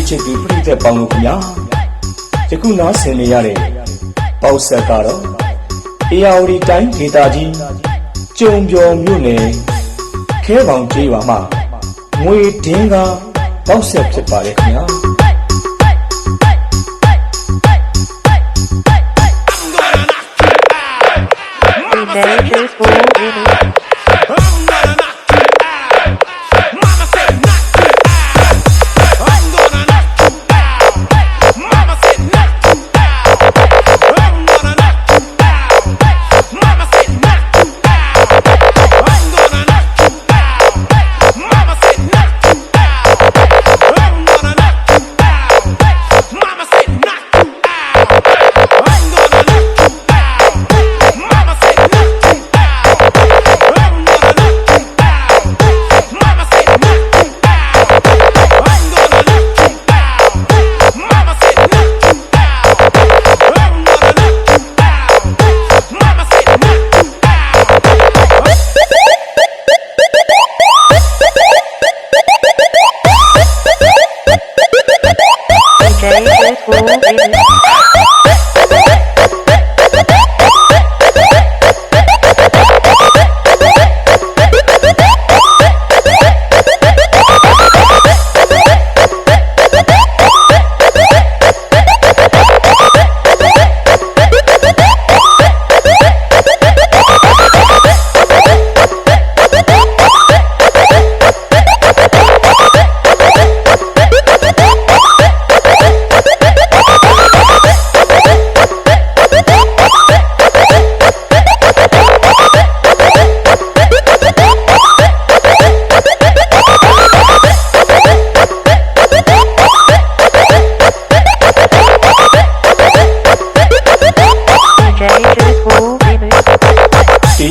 ချစ်သူပြည့်တဲ့ပေါင်းလို့ခင်ဗျာယခုနားဆင်နေရတဲ့ပေါက်ဆက်ကတော့အေယာဝတီတိုင်းဒေသကြီးကျုံပျော်မြို့နယ်ခဲပေါင်ကျေးရွာမှာငွေဒင်းကပေါက်ဆက်ဖြစ်ပါတယ်ခင်ဗျာ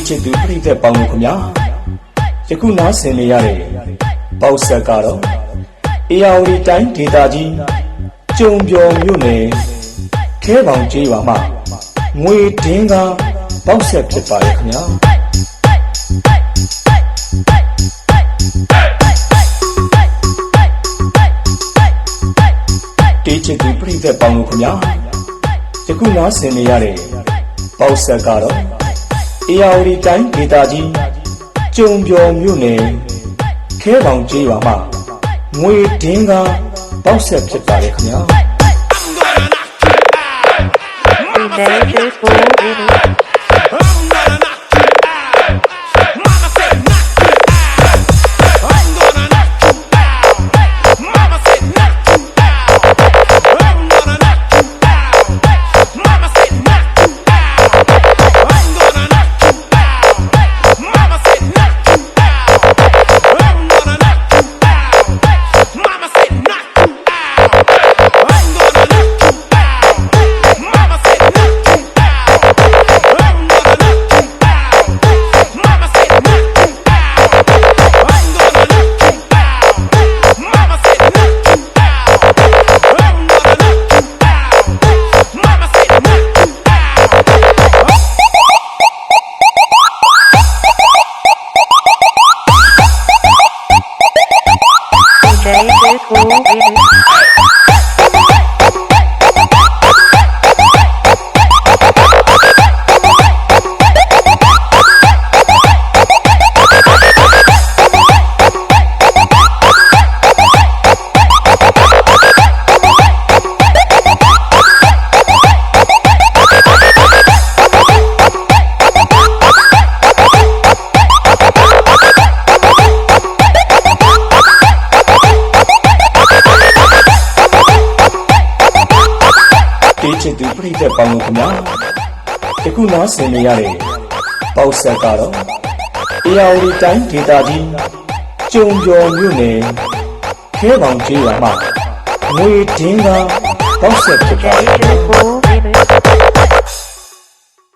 ချစ်သူပြည့်တဲ့ပေါင်းလို့ခင်ဗျာယခုနားဆင်နေရတဲ့ပေါက်ဆက်ကတော့အေယာဝတီတိုင်းဒေသကြီးကျုံပျော်မြို့နယ်ခဲပေါင်ကျေးရွာမှာငွေဒင်းကပေါက်ဆက်ဖြစ်ပါတယ်ခင်ဗျာချစ်သူပြည့်တဲ့ပေါင်းလို့ခင်ဗျာယခုနားဆင်နေရတဲ့ပေါက်ဆက်ကတော့အေယာဝတီတိုင်းဒေသကြီးကျုံပျော်မြို့နယ်ခဲပေါင်ကျေးရွာမှာငွေဒင်းကပေါက်ဆက်ဖြစ်ပါတယ်ခင်ဗျာချစ်သူပြည့်တဲ့ပေါင်းလို့ခင်ဗျာယခုနားဆင်နေရတဲ့ပေါက်ဆက်ကတော့အေယာဝတီတိုင်းဒေသကြီးကျုံပျော်မြို့နယ်ခဲပေါင်ကျေးရွာမှာငွေဒင်းကပေါက်ဆက်ဖြစ်ပါတယ်